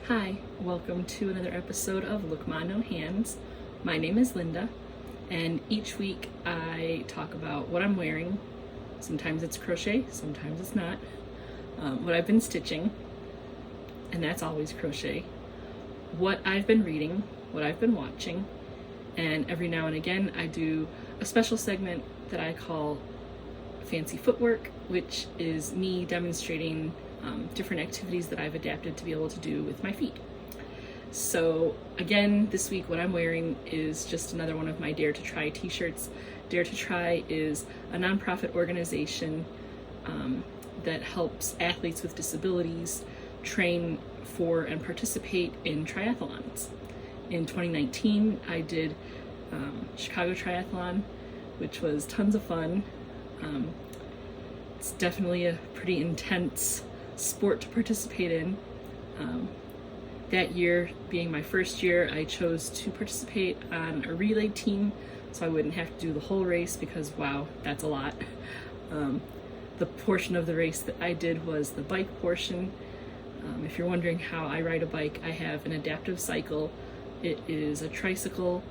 Hi, welcome to another episode of Look Ma No Hands. My name is Linda, and each week I talk about what I'm wearing. Sometimes it's crochet, sometimes it's not. What I've been stitching, and that's always crochet. What I've been reading, what I've been watching, and every now and again I do a special segment that I call Fancy Footwork, which is me demonstrating different activities that I've adapted to be able to do with my feet. So again, this week what I'm wearing is just another one of my Dare to Try t-shirts. Dare to Try is a nonprofit organization that helps athletes with disabilities train for and participate in triathlons. In 2019, I did Chicago Triathlon, which was tons of fun. It's definitely a pretty intense sport to participate in. That year being my first year, I chose to participate on a relay team so I wouldn't have to do the whole race because wow, that's a lot. The portion of the race that I did was the bike portion. If you're wondering how I ride a bike, I have an adaptive cycle. It is a tricycle,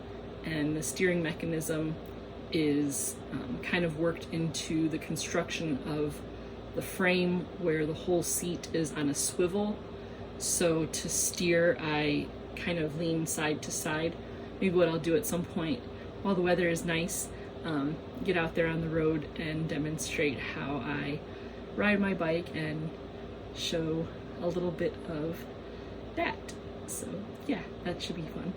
and the steering mechanism is kind of worked into the construction of the frame where the whole seat is on a swivel. So to steer, I kind of lean side to side. Maybe what I'll do at some point while the weather is nice, get out there on the road and demonstrate how I ride my bike and show a little bit of that. So yeah, that should be fun.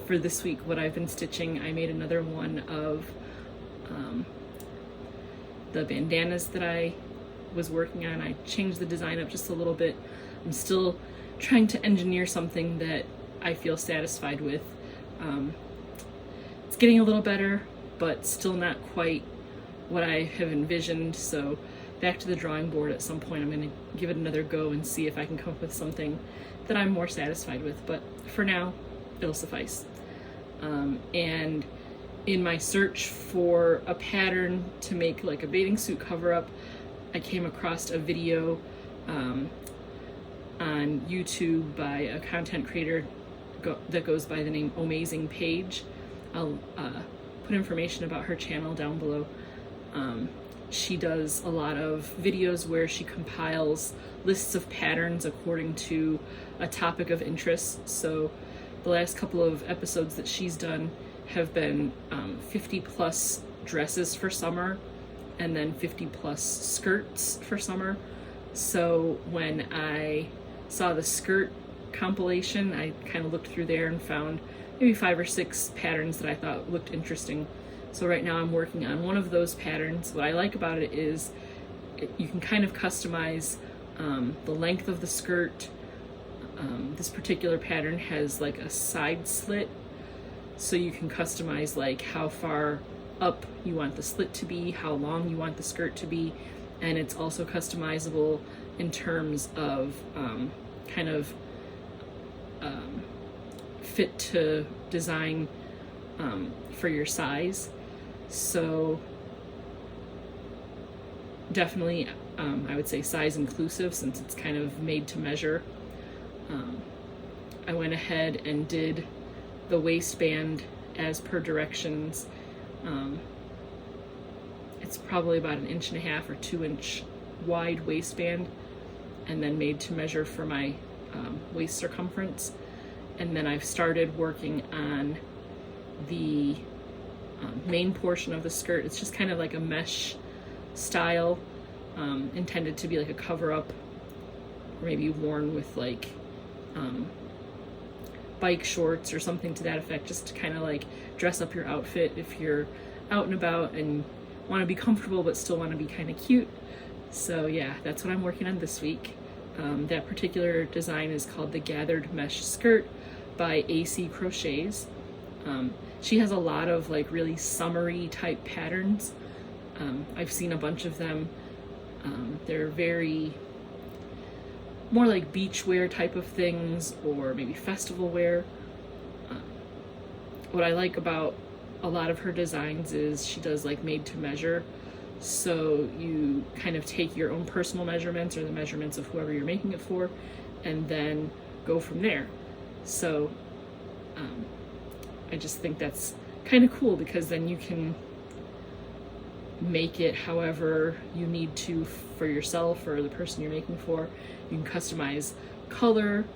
For this week, what I've been stitching, I made another one of the bandanas that I was working on. I changed the design up just a little bit. I'm still trying to engineer something that I feel satisfied with. It's getting a little better, but still not quite what I have envisioned. So back to the drawing board at some point. I'm going to give it another go and see if I can come up with something that I'm more satisfied with. But for now, it'll suffice. And in my search for a pattern to make like a bathing suit cover up, I came across a video on YouTube by a content creator that goes by the name Amazing Page. I'll put information about her channel down below. She does a lot of videos where she compiles lists of patterns according to a topic of interest. So the last couple of episodes that she's done have been 50 plus dresses for summer and then 50 plus skirts for summer. So when I saw the skirt compilation, I kind of looked through there and found maybe 5 or 6 patterns that I thought looked interesting. So right now I'm working on one of those patterns. What I like about it is you can kind of customize the length of the skirt. This particular pattern has like a side slit, so you can customize like how far up you want the slit to be, how long you want the skirt to be, and it's also customizable in terms of kind of fit to design for your size. So definitely I would say size inclusive since it's kind of made to measure. I went ahead and did the waistband as per directions. It's probably about 1.5 inches or 2 inch wide waistband, and then made to measure for my waist circumference. And then I've started working on the main portion of the skirt. It's just kind of like a mesh style, intended to be like a cover up, or maybe worn with like bike shorts or something to that effect, just to kind of like dress up your outfit if you're out and about and want to be comfortable but still want to be kind of cute. So yeah, that's what I'm working on this week. That particular design is called the Gathered Mesh Skirt by AC Crochets. She has a lot of like really summery type patterns. I've seen a bunch of them. They're very more like beach wear type of things, or maybe festival wear. What I like about a lot of her designs is she does like made to measure. So you kind of take your own personal measurements or the measurements of whoever you're making it for, and then go from there. So I just think that's kind of cool, because then you can make it however you need to for yourself or the person you're making for. You can customize color.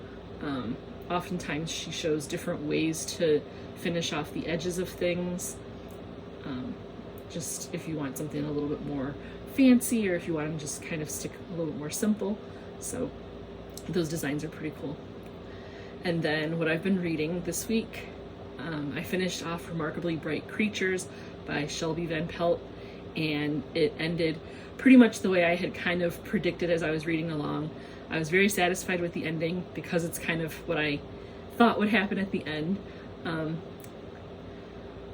Oftentimes she shows different ways to finish off the edges of things. Just if you want something a little bit more fancy, or if you want to just kind of stick a little bit more simple. So those designs are pretty cool. And then what I've been reading this week, I finished off Remarkably Bright Creatures by Shelby Van Pelt, and it ended pretty much the way I had kind of predicted as I was reading along. I was very satisfied with the ending because it's kind of what I thought would happen at the end.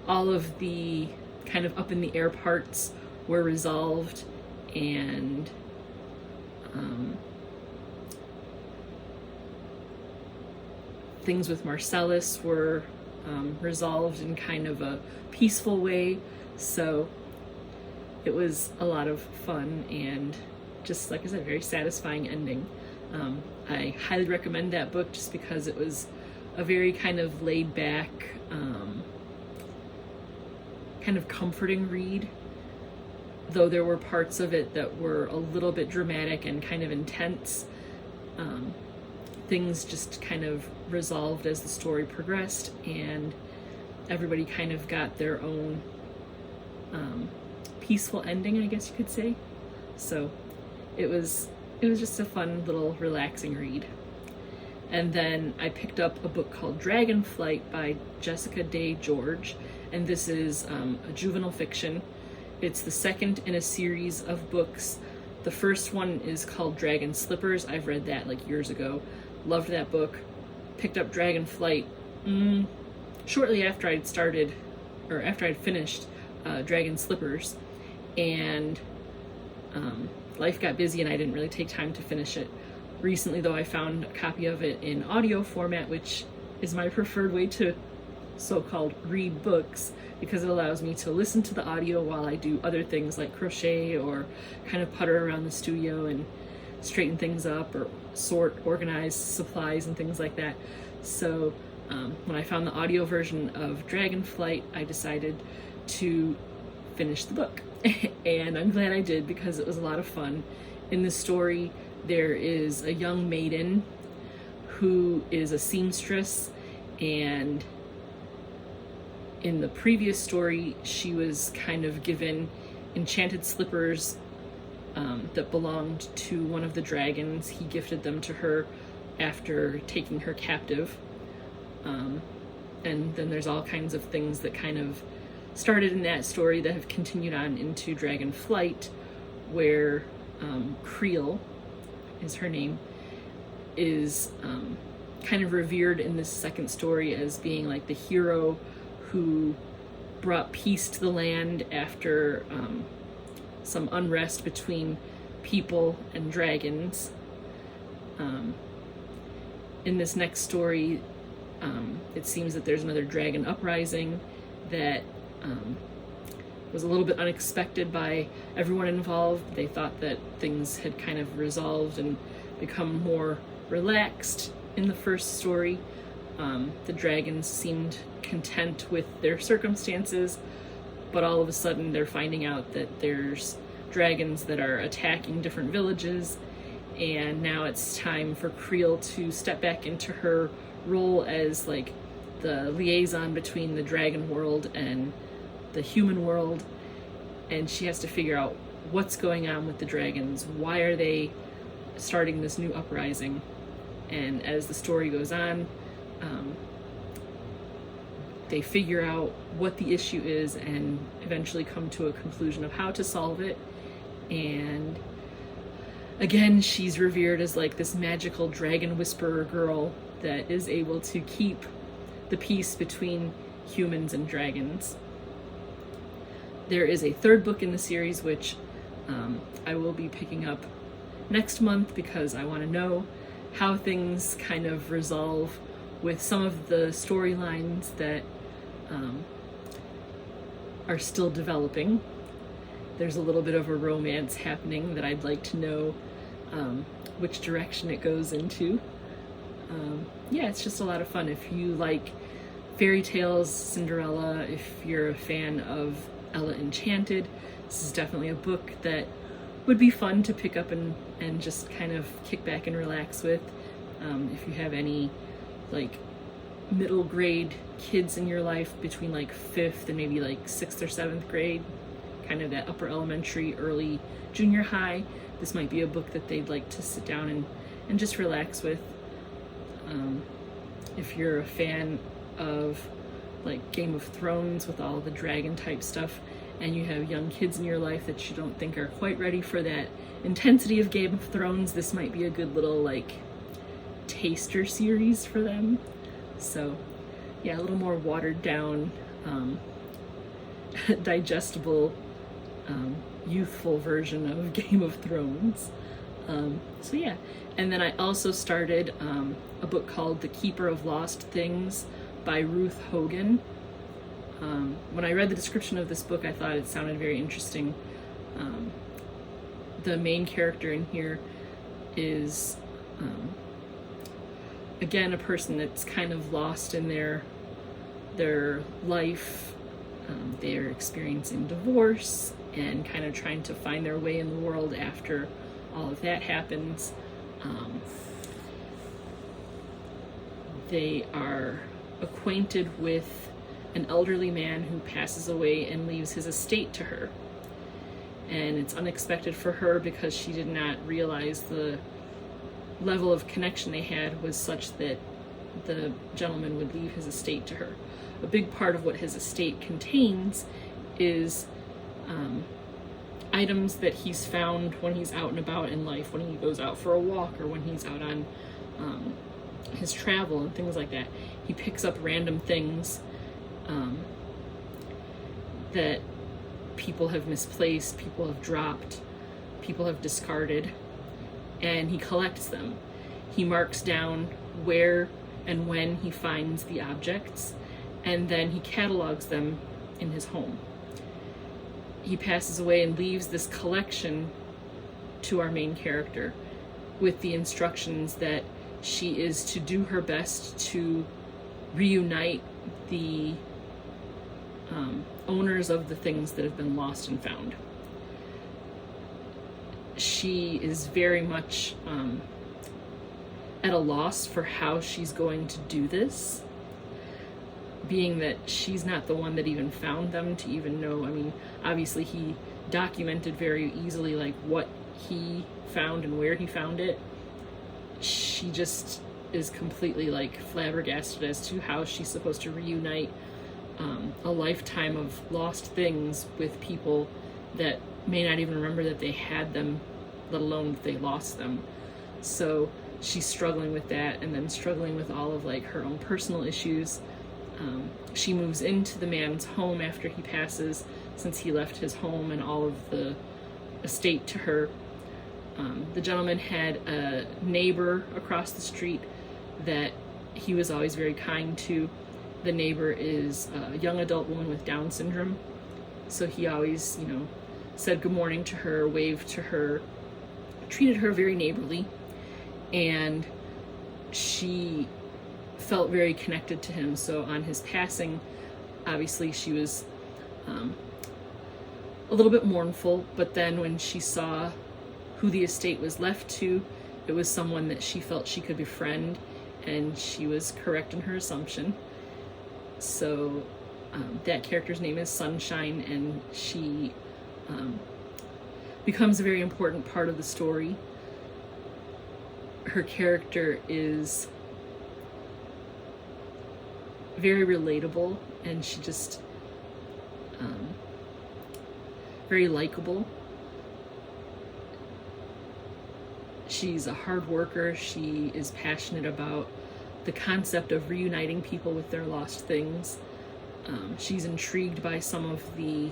All of the kind of up in the air parts were resolved, and things with Marcellus were resolved in kind of a peaceful way. So it was a lot of fun, and just like I said, very satisfying ending. I highly recommend that book just because it was a very kind of laid back, kind of comforting read, though there were parts of it that were a little bit dramatic and kind of intense. Things just kind of resolved as the story progressed, and everybody kind of got their own peaceful ending, I guess you could say. So it was just a fun little relaxing read. And then I picked up a book called Dragonflight by Jessica Day George, and this is a juvenile fiction. It's the second in a series of books. The first one is called Dragon Slippers. I've read that like years ago. Loved that book. Picked up Dragonflight shortly after I'd finished Dragon Slippers, and life got busy and I didn't really take time to finish it. Recently, though, I found a copy of it in audio format, which is my preferred way to so-called read books, because it allows me to listen to the audio while I do other things like crochet or kind of putter around the studio and straighten things up or organize supplies and things like that. So when I found the audio version of Dragonflight, I decided to finish the book. And I'm glad I did, because it was a lot of fun. In the story, there is a young maiden who is a seamstress, and in the previous story, she was kind of given enchanted slippers that belonged to one of the dragons. He gifted them to her after taking her captive. And then there's all kinds of things that kind of started in that story that have continued on into Dragonflight, where Creel is her name, is kind of revered in this second story as being like the hero who brought peace to the land after some unrest between people and dragons. In this next story, it seems that there's another dragon uprising that was a little bit unexpected by everyone involved. They thought that things had kind of resolved and become more relaxed in the first story. The dragons seemed content with their circumstances, but all of a sudden they're finding out that there's dragons that are attacking different villages, and now it's time for Creel to step back into her role as like the liaison between the dragon world and the human world, and she has to figure out what's going on with the dragons. Why are they starting this new uprising? And as the story goes on, they figure out what the issue is and eventually come to a conclusion of how to solve it. And again, she's revered as like this magical dragon whisperer girl that is able to keep the peace between humans and dragons. There is a third book in the series, which I will be picking up next month, because I want to know how things kind of resolve with some of the storylines that are still developing. there's a little bit of a romance happening that I'd like to know which direction it goes into. Yeah, it's just a lot of fun. If you like fairy tales, Cinderella, if you're a fan of Ella Enchanted, this is definitely a book that would be fun to pick up and just kind of kick back and relax with. If you have any like middle grade kids in your life between like 5th and maybe like 6th or 7th grade, kind of that upper elementary, early junior high, this might be a book that they'd like to sit down and just relax with. If you're a fan of like Game of Thrones with all the dragon type stuff, and you have young kids in your life that you don't think are quite ready for that intensity of Game of Thrones, this might be a good little like taster series for them. So yeah, a little more watered down, digestible, youthful version of Game of Thrones. So yeah, and then I also started a book called The Keeper of Lost Things by Ruth Hogan. When I read the description of this book, I thought it sounded very interesting. The main character in here is again a person that's kind of lost in their life. They're experiencing divorce and kind of trying to find their way in the world after all of that happens. They are acquainted with an elderly man who passes away and leaves his estate to her. And it's unexpected for her because she did not realize the level of connection they had was such that the gentleman would leave his estate to her. A big part of what his estate contains is items that he's found when he's out and about in life, when he goes out for a walk or when he's out on his travel and things like that. He picks up random things that people have misplaced, people have dropped, people have discarded, and he collects them. He marks down where and when he finds the objects, and then he catalogs them in his home. He passes away and leaves this collection to our main character with the instructions that she is to do her best to reunite the owners of the things that have been lost and found. She is very much at a loss for how she's going to do this, being that she's not the one that even found them to even know. I mean, obviously he documented very easily like what he found and where he found it. She just is completely like flabbergasted as to how she's supposed to reunite a lifetime of lost things with people that may not even remember that they had them, let alone that they lost them. So she's struggling with that, and then struggling with all of like her own personal issues. She moves into the man's home after he passes, since he left his home and all of the estate to her. The gentleman had a neighbor across the street that he was always very kind to. The neighbor is a young adult woman with Down syndrome, so he always, said good morning to her, waved to her, treated her very neighborly, and she felt very connected to him. So on his passing, obviously she was a little bit mournful, but then when she saw who the estate was left to, it was someone that she felt she could befriend, and she was correct in her assumption. So that character's name is Sunshine, and she becomes a very important part of the story. Her character is very relatable, and she just very likable. She's a hard worker. She is passionate about the concept of reuniting people with their lost things. She's intrigued by some of the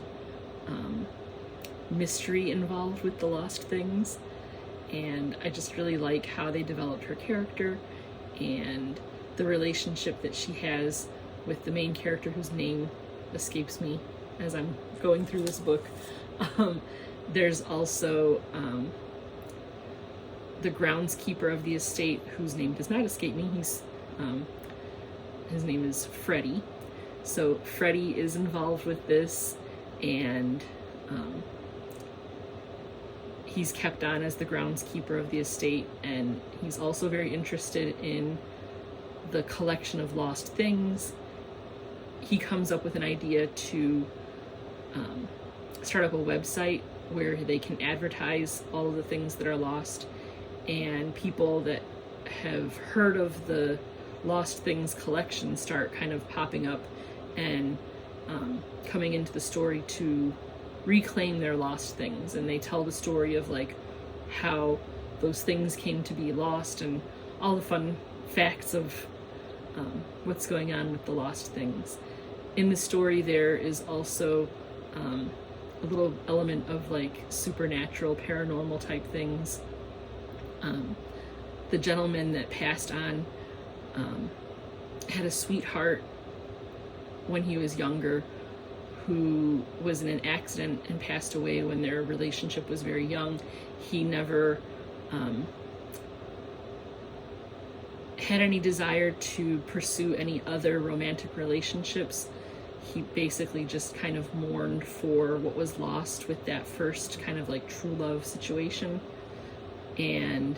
mystery involved with the lost things, and I just really like how they developed her character and the relationship that she has with the main character, whose name escapes me as I'm going through this book. There's also the groundskeeper of the estate, whose name does not escape me. His name is Freddie. So Freddie is involved with this, and he's kept on as the groundskeeper of the estate, and he's also very interested in the collection of lost things. He comes up with an idea to start up a website where they can advertise all of the things that are lost, and people that have heard of the lost things collection start kind of popping up and coming into the story to reclaim their lost things. And they tell the story of like how those things came to be lost and all the fun facts of what's going on with the lost things. In the story, there is also a little element of like supernatural, paranormal type things. The gentleman that passed on had a sweetheart when he was younger who was in an accident and passed away when their relationship was very young. He never had any desire to pursue any other romantic relationships. He basically just kind of mourned for what was lost with that first kind of like true love situation. And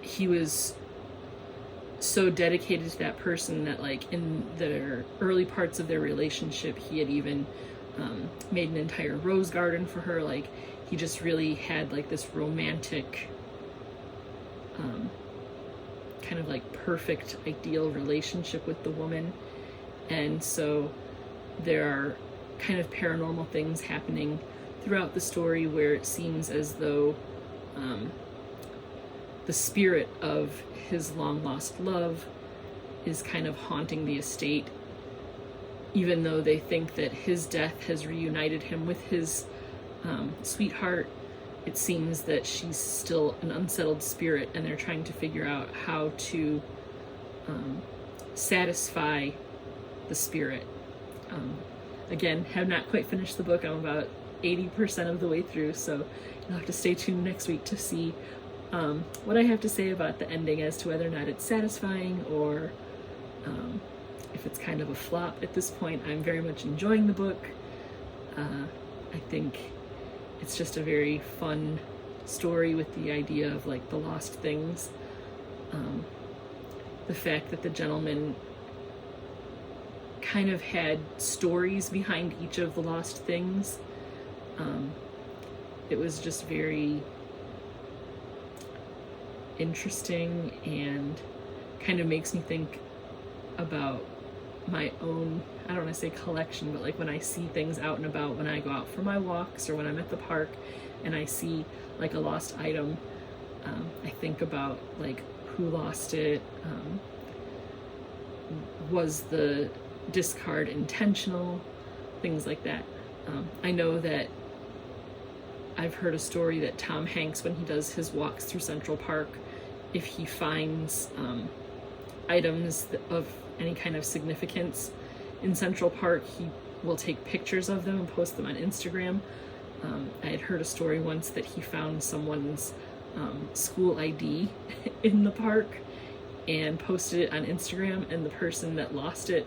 he was so dedicated to that person that like in the early parts of their relationship, he had even made an entire rose garden for her. Like he just really had like this romantic kind of like perfect ideal relationship with the woman. And so there are kind of paranormal things happening throughout the story where it seems as though the spirit of his long lost love is kind of haunting the estate, even though they think that his death has reunited him with his sweetheart. It seems that she's still an unsettled spirit, and they're trying to figure out how to satisfy the spirit. Again, have not quite finished the book. I'm about 80% of the way through, so you'll have to stay tuned next week to see what I have to say about the ending as to whether or not it's satisfying or if it's kind of a flop. At this point, I'm very much enjoying the book. I think it's just a very fun story with the idea of like the lost things. The fact that the gentleman kind of had stories behind each of the lost things. It was just very interesting and kind of makes me think about my own, I don't want to say collection, but like when I see things out and about, when I go out for my walks or when I'm at the park and I see like a lost item, I think about like who lost it, was the discard intentional, things like that. I know that I've heard a story that Tom Hanks, when he does his walks through Central Park, if he finds items of any kind of significance in Central Park, he will take pictures of them and post them on Instagram. I had heard a story once that he found someone's school ID in the park and posted it on Instagram, and the person that lost it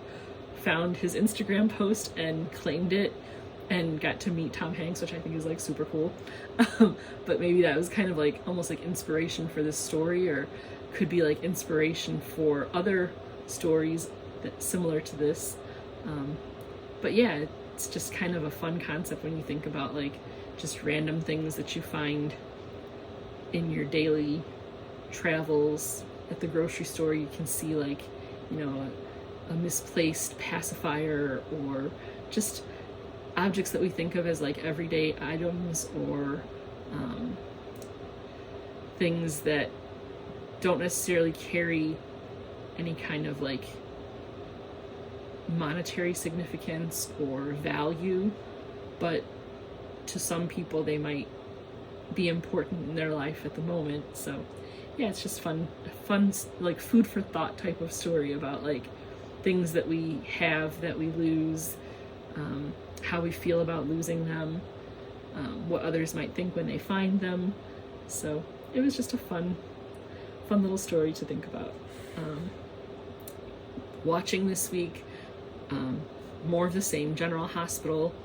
found his Instagram post and claimed it and got to meet Tom Hanks, which I think is like super cool. But maybe that was kind of like almost like inspiration for this story, or could be like inspiration for other stories that similar to this. But yeah, it's just kind of a fun concept when you think about like just random things that you find in your daily travels. At the grocery store, you can see like, you know, a misplaced pacifier, or just objects that we think of as like everyday items, or things that don't necessarily carry any kind of like monetary significance or value, but to some people they might be important in their life at the moment. So yeah, it's just fun like food for thought type of story about like things that we have that we lose, how we feel about losing them, what others might think when they find them. So it was just a fun little story to think about. Watching this week, more of the same, General Hospital,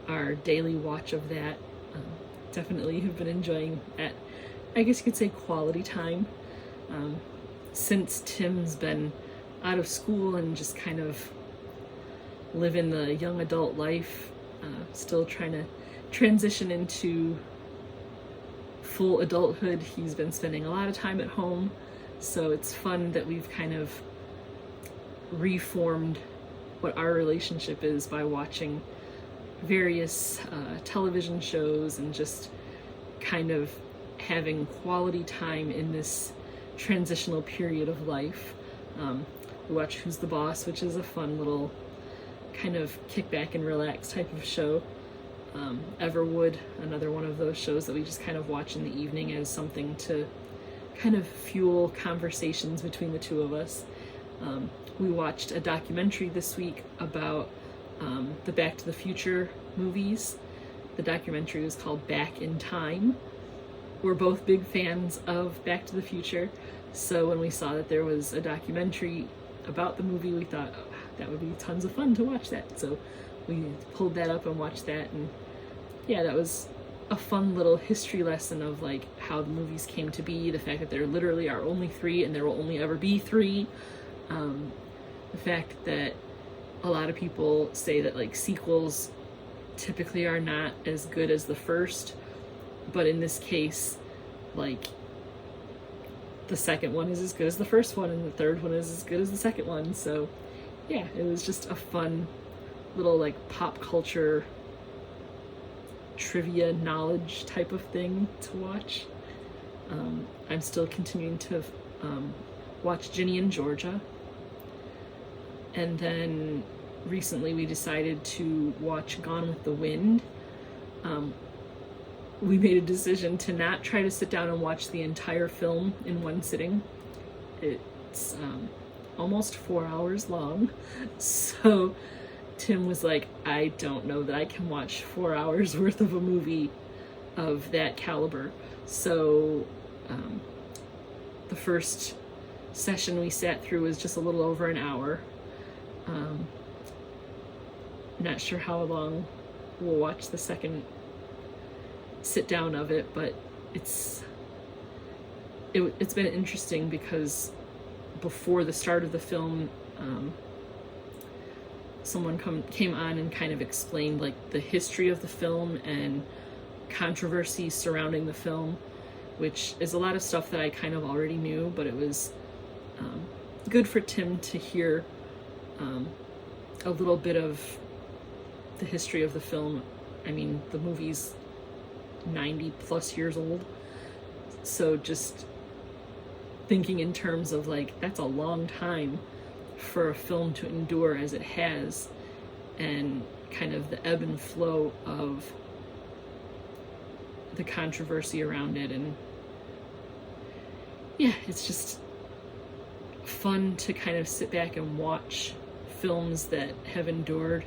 our daily watch of that. Definitely have been enjoying that, I guess you could say, quality time. Since Tim's been out of school and just kind of living the young adult life, still trying to transition into full adulthood, he's been spending a lot of time at home. So it's fun that we've kind of reformed what our relationship is by watching various television shows and just kind of having quality time in this transitional period of life. We watch Who's the Boss, which is a fun little kind of kick back and relax type of show. Everwood, another one of those shows that we just kind of watch in the evening as something to kind of fuel conversations between the two of us. We watched a documentary this week about the Back to the Future movies. The documentary was called Back in Time. We're both big fans of Back to the Future, so when we saw that there was a documentary about the movie, we thought, oh, that would be tons of fun to watch that. So we pulled that up and watched that, and yeah, that was a fun little history lesson of like how the movies came to be, the fact that there literally are only 3 and there will only ever be 3. The fact that a lot of people say that like sequels typically are not as good as the first, but in this case, like, the second one is as good as the first one and the third one is as good as the second one. So yeah, it was just a fun little like pop culture trivia knowledge type of thing to watch. I'm still continuing to watch Ginny in Georgia. And then recently we decided to watch Gone with the Wind. We made a decision to not try to sit down and watch the entire film in one sitting. It's almost 4 hours long. So Tim was like, I don't know that I can watch 4 hours worth of a movie of that caliber. So the first session we sat through was just a little over an hour. Not sure how long we'll watch the second sit down of it, but it's been interesting because before the start of the film, someone came on and kind of explained like the history of the film and controversies surrounding the film, which is a lot of stuff that I kind of already knew, but it was good for Tim to hear a little bit of the history of the film. I mean, the movie's 90 plus years old, so just thinking in terms of like, that's a long time for a film to endure as it has, and kind of the ebb and flow of the controversy around it. And yeah, it's just fun to kind of sit back and watch films that have endured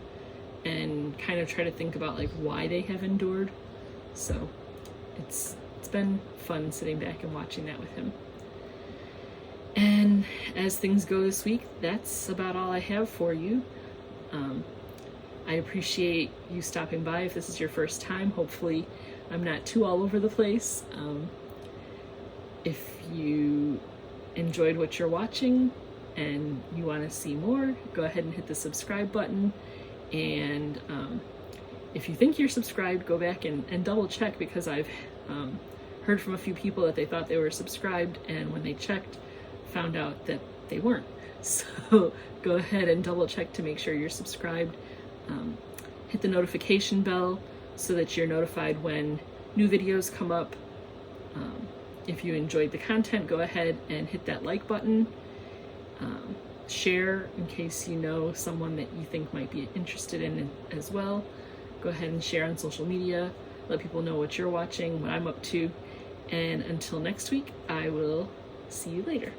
and kind of try to think about like why they have endured. So it's been fun sitting back and watching that with him. And as things go this week, that's about all I have for you. I appreciate you stopping by if this is your first time. Hopefully I'm not too all over the place. If you enjoyed what you're watching and you want to see more, go ahead and hit the subscribe button. And if you think you're subscribed, go back and double check, because I've heard from a few people that they thought they were subscribed, and when they checked, found out that they weren't. So go ahead and double check to make sure you're subscribed. Hit the notification bell so that you're notified when new videos come up. If you enjoyed the content, go ahead and hit that like button. Share in case you know someone that you think might be interested in it as well. Go ahead and share on social media. Let people know what you're watching, what I'm up to. And until next week, I will see you later.